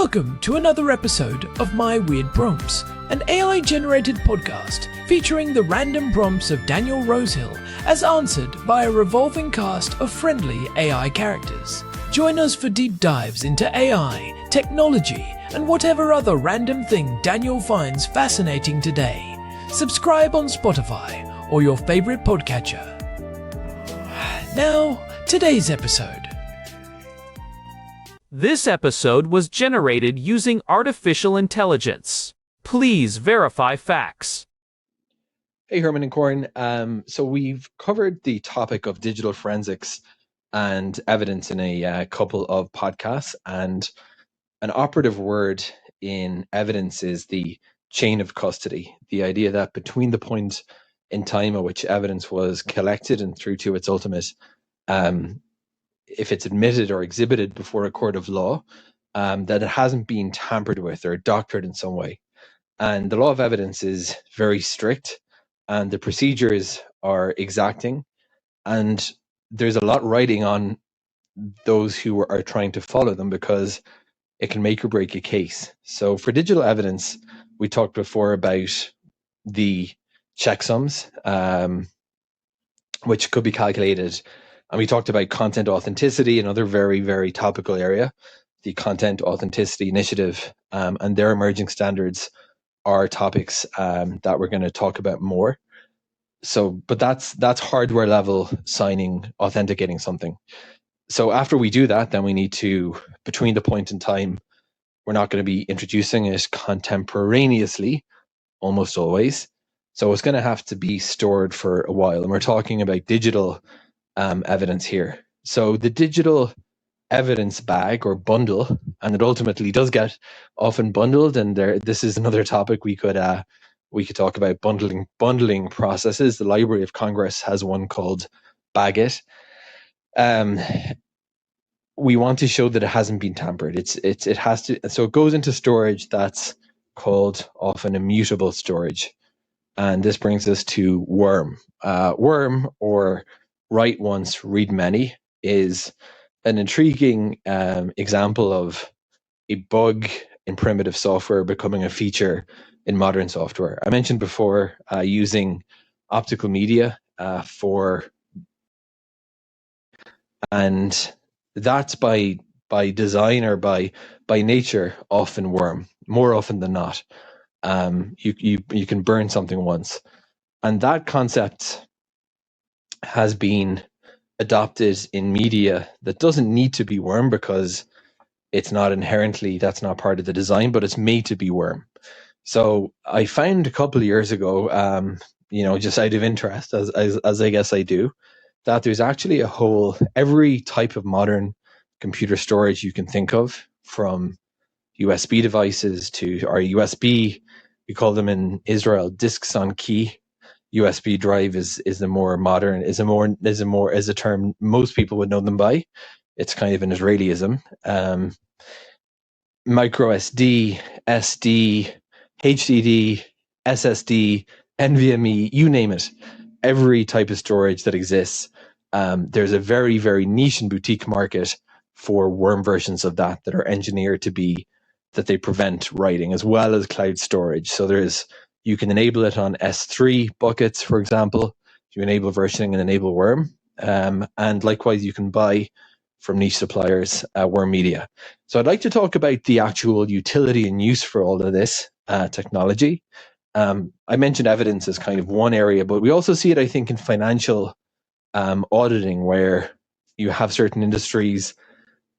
Welcome to another episode of My Weird Prompts, an AI-generated podcast featuring the random prompts of Daniel Rosehill as answered by a revolving cast of friendly AI characters. Join us for deep dives into AI, technology, and whatever other random thing Daniel finds fascinating today. Subscribe on Spotify or your favorite podcatcher. Now, today's episode. This episode was generated using artificial intelligence. Please verify facts. Hey, Herman and Corn. So we've covered the topic of digital forensics and evidence in a couple of podcasts, and an operative word in evidence is the chain of custody. The idea that between the point in time at which evidence was collected and through to its ultimate if it's admitted or exhibited before a court of law, that it hasn't been tampered with or doctored in some way. And the law of evidence is very strict, and the procedures are exacting, and there's a lot riding on those who are trying to follow them because it can make or break a case. So for digital evidence, we talked before about the checksums, which could be calculated. And we talked about content authenticity, another very, very topical area, the Content Authenticity Initiative, and their emerging standards are topics that we're going to talk about more. So, but that's hardware level signing, authenticating something. So after we do that, then we need to, between the point in time, we're not going to be introducing it contemporaneously, almost always. So it's going to have to be stored for a while. And we're talking about digital evidence here. So the digital evidence bag or bundle, and it ultimately does get often bundled, and this is another topic we could talk about, bundling processes. The Library of Congress has one called Bagit. We want to show that it hasn't been tampered. It has to, so it goes into storage that's called often immutable storage. And this brings us to worm. Worm, or write once, read many, is an intriguing example of a bug in primitive software becoming a feature in modern software. I mentioned before using optical media and that's by design or by nature often worm, more often than not. You can burn something once, and that concept has been adopted in media that doesn't need to be worm because it's not inherently, that's not part of the design, but it's made to be worm. So I found a couple of years ago, just out of interest, as I guess I do, that there's actually every type of modern computer storage you can think of, from USB devices or USB, we call them in Israel disks on key. USB drive is a more modern, is a term most people would know them by. It's kind of an Israelism. Micro SD, SD, HDD, SSD, NVMe, you name it. Every type of storage that exists. There's a very, very niche and boutique market for worm versions of that are engineered to be that they prevent writing, as well as cloud storage. So you can enable it on S3 buckets, for example. You enable versioning and enable worm. And likewise, you can buy from niche suppliers worm media. So I'd like to talk about the actual utility and use for all of this technology. I mentioned evidence as kind of one area, but we also see it, I think, in financial auditing, where you have certain industries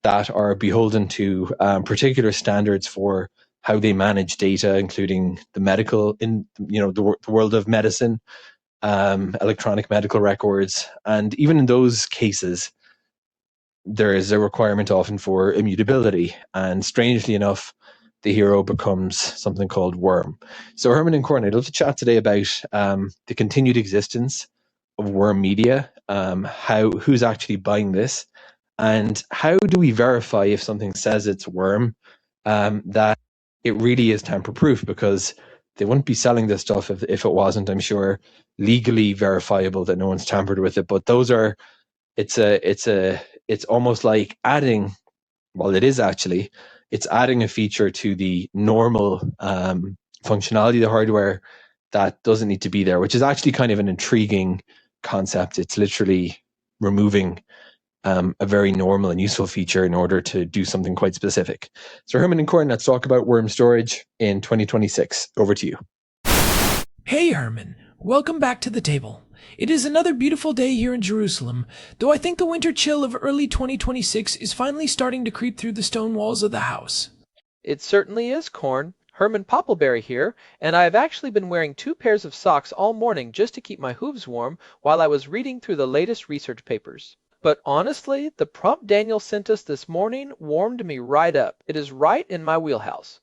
that are beholden to particular standards for how they manage data, including the medical, the world of medicine, electronic medical records. And even in those cases, there is a requirement often for immutability. And strangely enough, the hero becomes something called worm. So Herman and Corn, I'd love to chat today about the continued existence of worm media, who's actually buying this, and how do we verify if something says it's worm, that it really is tamper-proof, because they wouldn't be selling this stuff if it wasn't, I'm sure, legally verifiable that no one's tampered with it. But it's almost like adding, well, it is actually It's adding a feature to the normal functionality of the hardware that doesn't need to be there, which is actually kind of an intriguing concept. It's literally removing a very normal and useful feature in order to do something quite specific. So Herman and Corn, let's talk about worm storage in 2026. Over to you. Hey Herman, welcome back to the table. It is another beautiful day here in Jerusalem, though I think the winter chill of early 2026 is finally starting to creep through the stone walls of the house. It certainly is, Corn. Herman Poppleberry here, and I have actually been wearing 2 pairs of socks all morning just to keep my hooves warm while I was reading through the latest research papers. But honestly, the prompt Daniel sent us this morning warmed me right up. It is right in my wheelhouse.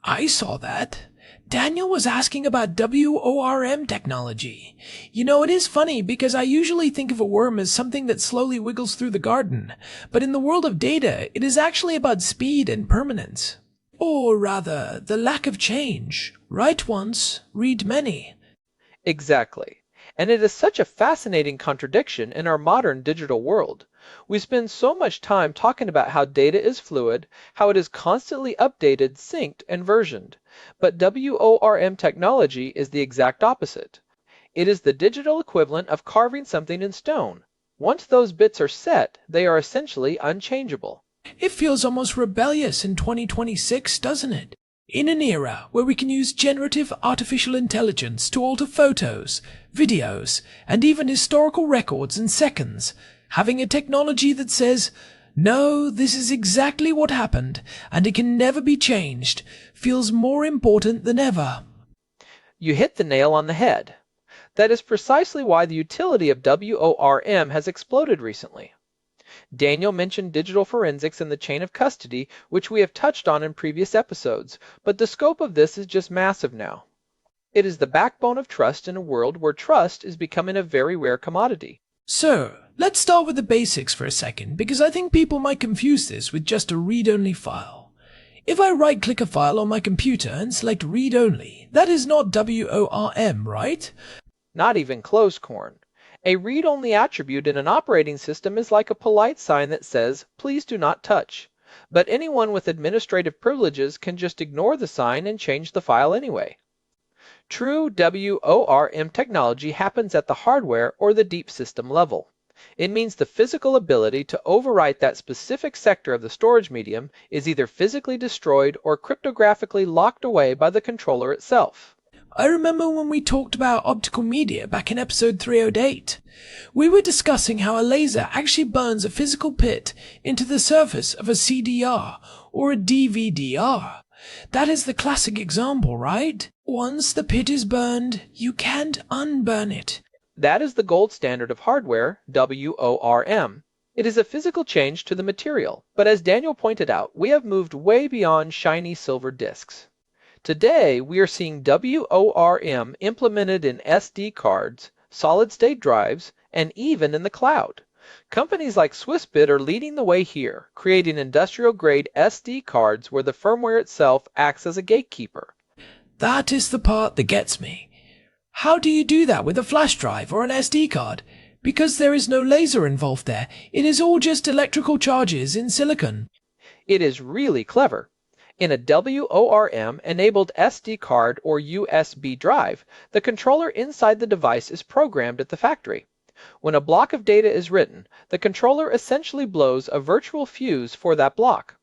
I saw that. Daniel was asking about WORM technology. You know, it is funny because I usually think of a worm as something that slowly wiggles through the garden, but in the world of data, it is actually about speed and permanence. Or rather, the lack of change. Write once, read many. Exactly. And it is such a fascinating contradiction in our modern digital world. We spend so much time talking about how data is fluid, how it is constantly updated, synced, and versioned. But WORM technology is the exact opposite. It is the digital equivalent of carving something in stone. Once those bits are set, they are essentially unchangeable. It feels almost rebellious in 2026, doesn't it? In an era where we can use generative artificial intelligence to alter photos, videos, and even historical records in seconds, having a technology that says, no, this is exactly what happened, and it can never be changed, feels more important than ever. You hit the nail on the head. That is precisely why the utility of WORM has exploded recently. Daniel mentioned digital forensics in the chain of custody, which we have touched on in previous episodes, but the scope of this is just massive now. It is the backbone of trust in a world where trust is becoming a very rare commodity. So, let's start with the basics for a second, because I think people might confuse this with just a read-only file. If I right-click a file on my computer and select read-only, that is not WORM, right? Not even close, Corn. A read-only attribute in an operating system is like a polite sign that says, please do not touch. But anyone with administrative privileges can just ignore the sign and change the file anyway. True WORM technology happens at the hardware or the deep system level. It means the physical ability to overwrite that specific sector of the storage medium is either physically destroyed or cryptographically locked away by the controller itself. I remember when we talked about optical media back in episode 308. We were discussing how a laser actually burns a physical pit into the surface of a CDR or a DVD-R. That is the classic example, right? Once the pit is burned, you can't unburn it. That is the gold standard of hardware, WORM. It is a physical change to the material, but as Daniel pointed out, we have moved way beyond shiny silver discs. Today, we are seeing WORM implemented in SD cards, solid-state drives, and even in the cloud. Companies like Swissbit are leading the way here, creating industrial-grade SD cards where the firmware itself acts as a gatekeeper. That is the part that gets me. How do you do that with a flash drive or an SD card? Because there is no laser involved there, it is all just electrical charges in silicon. It is really clever. In a WORM-enabled SD card or USB drive, the controller inside the device is programmed at the factory. When a block of data is written, the controller essentially blows a virtual fuse for that block.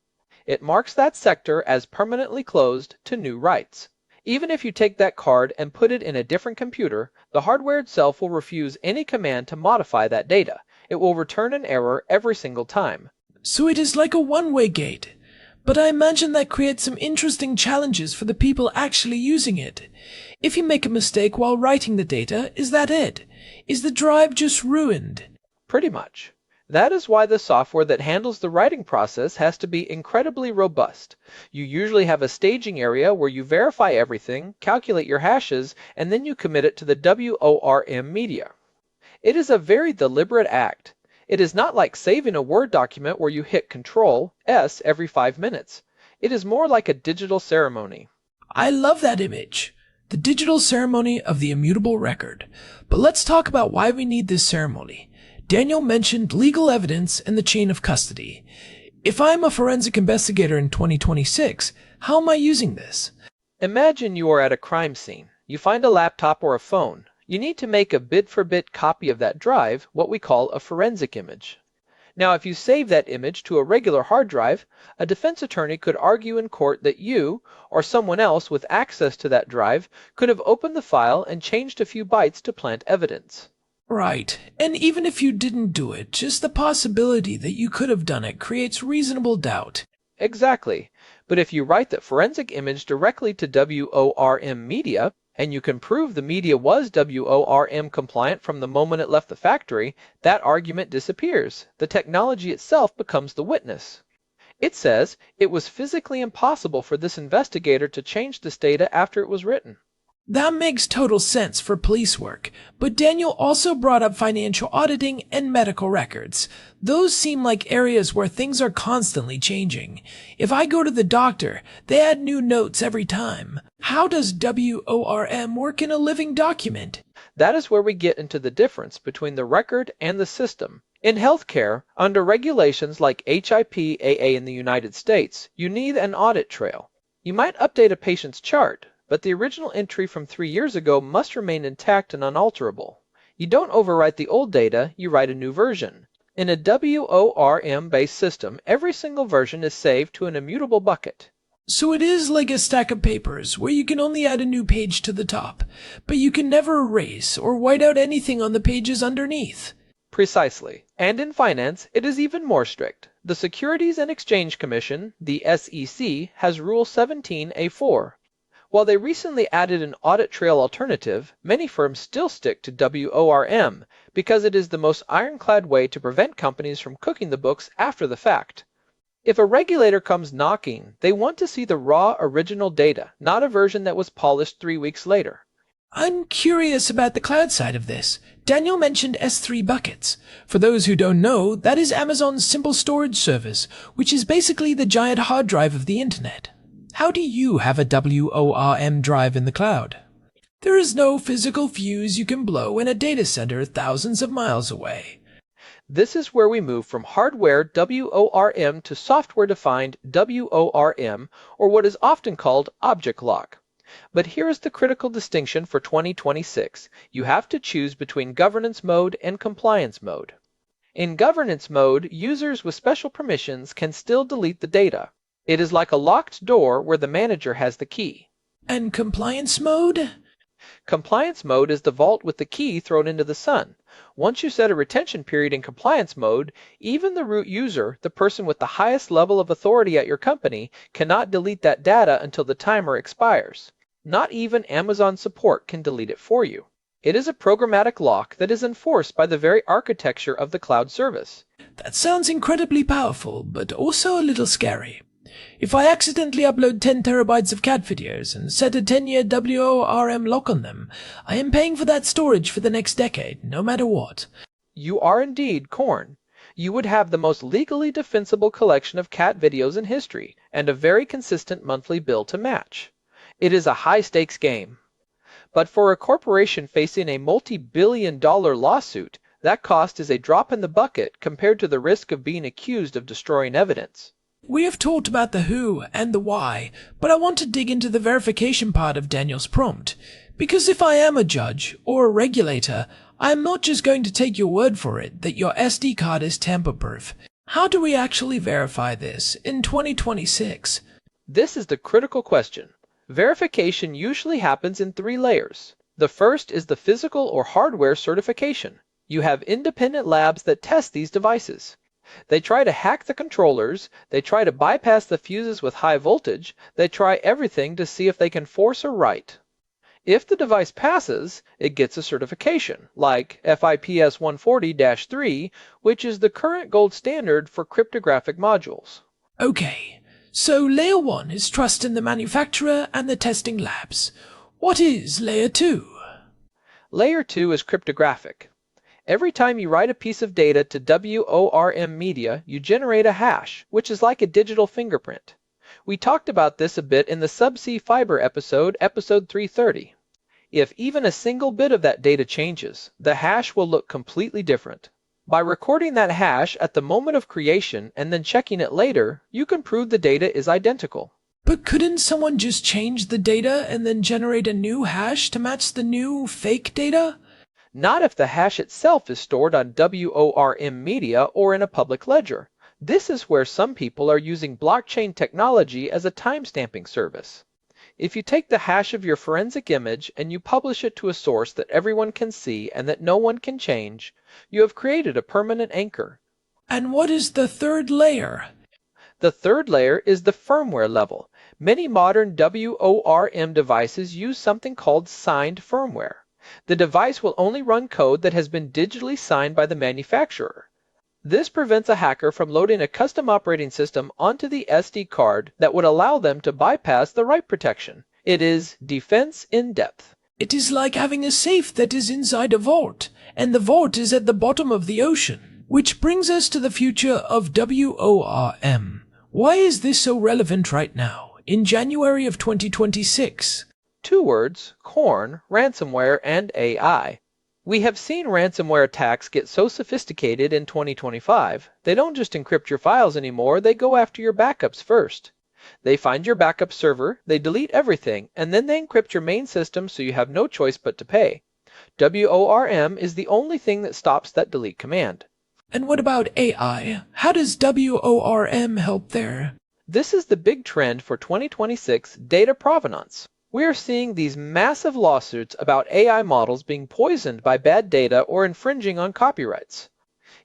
It marks that sector as permanently closed to new writes. Even if you take that card and put it in a different computer, the hardware itself will refuse any command to modify that data. It will return an error every single time. So it is like a one-way gate. But I imagine that creates some interesting challenges for the people actually using it. If you make a mistake while writing the data, is that it? Is the drive just ruined? Pretty much. That is why the software that handles the writing process has to be incredibly robust. You usually have a staging area where you verify everything, calculate your hashes, and then you commit it to the WORM media. It is a very deliberate act. It is not like saving a Word document where you hit Control-S every 5 minutes. It is more like a digital ceremony. I love that image. The digital ceremony of the immutable record. But let's talk about why we need this ceremony. Daniel mentioned legal evidence and the chain of custody. If I'm a forensic investigator in 2026, how am I using this? Imagine you are at a crime scene. You find a laptop or a phone. You need to make a bit-for-bit copy of that drive, what we call a forensic image. Now, if you save that image to a regular hard drive, a defense attorney could argue in court that you, or someone else with access to that drive, could have opened the file and changed a few bytes to plant evidence. Right, and even if you didn't do it, just the possibility that you could have done it creates reasonable doubt. Exactly. But if you write that forensic image directly to WORM media, and you can prove the media was WORM compliant from the moment it left the factory, that argument disappears. The technology itself becomes the witness. It says it was physically impossible for this investigator to change this data after it was written. That makes total sense for police work, but Daniel also brought up financial auditing and medical records. Those seem like areas where things are constantly changing. If I go to the doctor, they add new notes every time. How does WORM work in a living document? That is where we get into the difference between the record and the system. In healthcare, under regulations like HIPAA in the United States, you need an audit trail. You might update a patient's chart, but the original entry from 3 years ago must remain intact and unalterable. You don't overwrite the old data, you write a new version. In a WORM-based system, every single version is saved to an immutable bucket. So it is like a stack of papers where you can only add a new page to the top, but you can never erase or white out anything on the pages underneath. Precisely. And in finance, it is even more strict. The Securities and Exchange Commission, the SEC, has Rule 17A4. While they recently added an audit trail alternative, many firms still stick to WORM because it is the most ironclad way to prevent companies from cooking the books after the fact. If a regulator comes knocking, they want to see the raw original data, not a version that was polished 3 weeks later. I'm curious about the cloud side of this. Daniel mentioned S3 buckets. For those who don't know, that is Amazon's simple storage service, which is basically the giant hard drive of the internet. How do you have a WORM drive in the cloud? There is no physical fuse you can blow in a data center thousands of miles away. This is where we move from hardware WORM to software-defined WORM, or what is often called object lock. But here is the critical distinction for 2026. You have to choose between governance mode and compliance mode. In governance mode, users with special permissions can still delete the data. It is like a locked door where the manager has the key. And compliance mode? Compliance mode is the vault with the key thrown into the sun. Once you set a retention period in compliance mode, even the root user, the person with the highest level of authority at your company, cannot delete that data until the timer expires. Not even Amazon support can delete it for you. It is a programmatic lock that is enforced by the very architecture of the cloud service. That sounds incredibly powerful, but also a little scary. If I accidentally upload 10 terabytes of cat videos and set a 10-year WORM lock on them, I am paying for that storage for the next decade, no matter what. You are indeed Corn. You would have the most legally defensible collection of cat videos in history, and a very consistent monthly bill to match. It is a high-stakes game. But for a corporation facing a multi-billion-dollar lawsuit, that cost is a drop in the bucket compared to the risk of being accused of destroying evidence. We have talked about the who and the why, but I want to dig into the verification part of Daniel's prompt. Because if I am a judge or a regulator, I am not just going to take your word for it that your SD card is tamper-proof. How do we actually verify this in 2026? This is the critical question. Verification usually happens in 3 layers. The first is the physical or hardware certification. You have independent labs that test these devices. They try to hack the controllers, they try to bypass the fuses with high voltage, they try everything to see if they can force a write. If the device passes, it gets a certification, like FIPS 140-3, which is the current gold standard for cryptographic modules. Okay, so Layer 1 is trust in the manufacturer and the testing labs. What is Layer 2? Layer 2 is cryptographic. Every time you write a piece of data to WORM media, you generate a hash, which is like a digital fingerprint. We talked about this a bit in the Subsea Fiber episode 330. If even a single bit of that data changes, the hash will look completely different. By recording that hash at the moment of creation and then checking it later, you can prove the data is identical. But couldn't someone just change the data and then generate a new hash to match the new fake data? Not if the hash itself is stored on WORM media or in a public ledger. This is where some people are using blockchain technology as a timestamping service. If you take the hash of your forensic image and you publish it to a source that everyone can see and that no one can change, you have created a permanent anchor. And what is the third layer? The third layer is the firmware level. Many modern WORM devices use something called signed firmware. The device will only run code that has been digitally signed by the manufacturer. This prevents a hacker from loading a custom operating system onto the SD card that would allow them to bypass the write protection. It is defense in depth. It is like having a safe that is inside a vault, and the vault is at the bottom of the ocean. Which brings us to the future of WORM. Why is this so relevant right now, in January of 2026? 2 words, corn, ransomware, and AI. We have seen ransomware attacks get so sophisticated in 2025, they don't just encrypt your files anymore, they go after your backups first. They find your backup server, they delete everything, and then they encrypt your main system so you have no choice but to pay. WORM is the only thing that stops that delete command. And what about AI? How does WORM help there? This is the big trend for 2026 data provenance. We are seeing these massive lawsuits about AI models being poisoned by bad data or infringing on copyrights.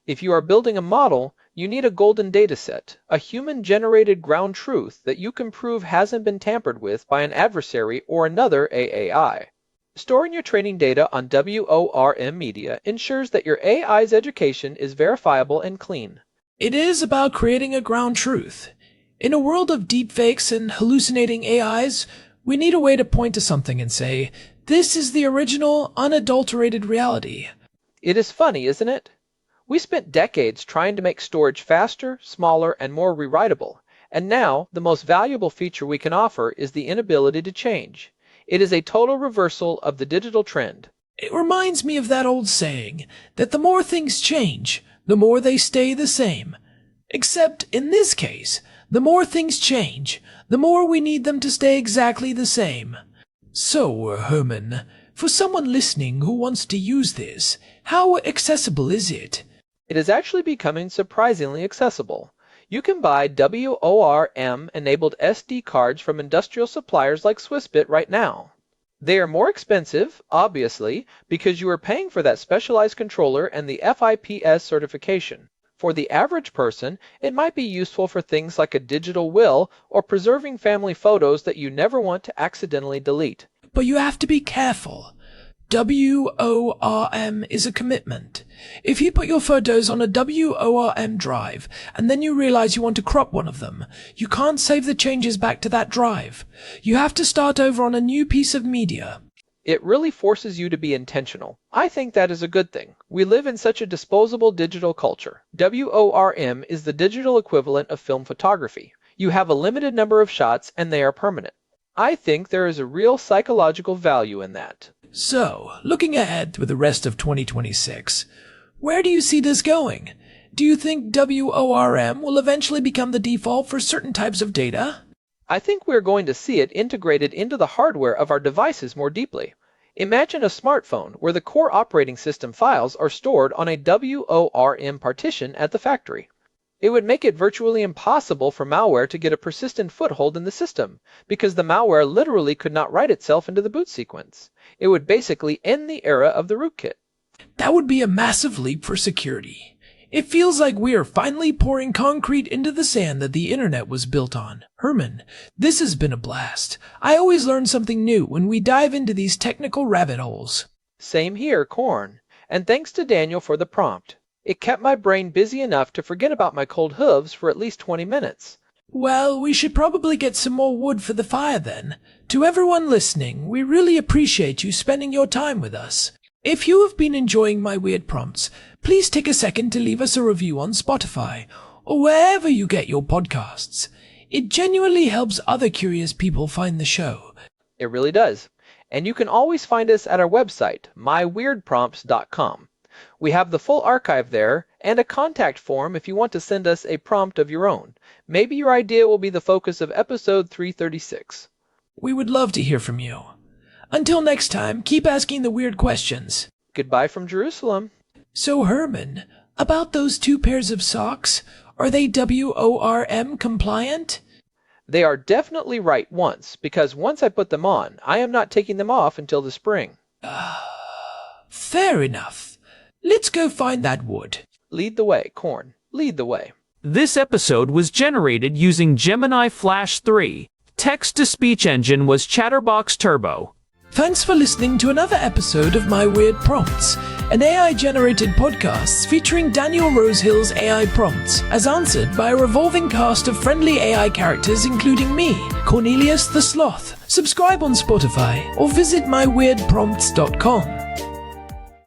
If you are building a model, you need a golden dataset, a human-generated ground truth that you can prove hasn't been tampered with by an adversary or another AAI. Storing your training data on WORM media ensures that your AI's education is verifiable and clean. It is about creating a ground truth. In a world of deepfakes and hallucinating AIs, we need a way to point to something and say, this is the original, unadulterated reality. It is funny, isn't it? We spent decades trying to make storage faster, smaller, and more rewritable, and now the most valuable feature we can offer is the inability to change. It is a total reversal of the digital trend. It reminds me of that old saying, that the more things change, the more they stay the same. Except, in this case, the more things change, the more we need them to stay exactly the same. So, Herman, for someone listening who wants to use this, how accessible is it? It is actually becoming surprisingly accessible. You can buy WORM-enabled SD cards from industrial suppliers like Swissbit right now. They are more expensive, obviously, because you are paying for that specialized controller and the FIPS certification. For the average person, it might be useful for things like a digital will or preserving family photos that you never want to accidentally delete. But you have to be careful. WORM is a commitment. If you put your photos on a WORM drive and then you realize you want to crop one of them, you can't save the changes back to that drive. You have to start over on a new piece of media. It really forces you to be intentional. I think that is a good thing. We live in such a disposable digital culture. WORM is the digital equivalent of film photography. You have a limited number of shots and they are permanent. I think there is a real psychological value in that. So, looking ahead with the rest of 2026, where do you see this going? Do you think WORM will eventually become the default for certain types of data? I think we're going to see it integrated into the hardware of our devices more deeply. Imagine a smartphone where the core operating system files are stored on a WORM partition at the factory. It would make it virtually impossible for malware to get a persistent foothold in the system, because the malware literally could not write itself into the boot sequence. It would basically end the era of the rootkit. That would be a massive leap for security. It feels like we are finally pouring concrete into the sand that the internet was built on. Herman, this has been a blast. I always learn something new when we dive into these technical rabbit holes. Same here, Corn. And thanks to Daniel for the prompt. It kept my brain busy enough to forget about my cold hooves for at least 20 minutes. Well, we should probably get some more wood for the fire then. To everyone listening, we really appreciate you spending your time with us. If you have been enjoying my weird prompts, please take a second to leave us a review on Spotify or wherever you get your podcasts. It genuinely helps other curious people find the show. It really does. And you can always find us at our website, myweirdprompts.com. We have the full archive there and a contact form if you want to send us a prompt of your own. Maybe your idea will be the focus of episode 336. We would love to hear from you. Until next time, keep asking the weird questions. Goodbye from Jerusalem. So Herman, about those 2 pairs of socks, are they WORM compliant? They are definitely right because once I put them on, I am not taking them off until the spring. Fair enough. Let's go find that wood. Lead the way, Corn. Lead the way. This episode was generated using Gemini Flash 3. Text-to-speech engine was Chatterbox Turbo. Thanks for listening to another episode of My Weird Prompts, an AI-generated podcast featuring Daniel Rosehill's AI prompts as answered by a revolving cast of friendly AI characters including me, Cornelius the Sloth. Subscribe on Spotify or visit myweirdprompts.com.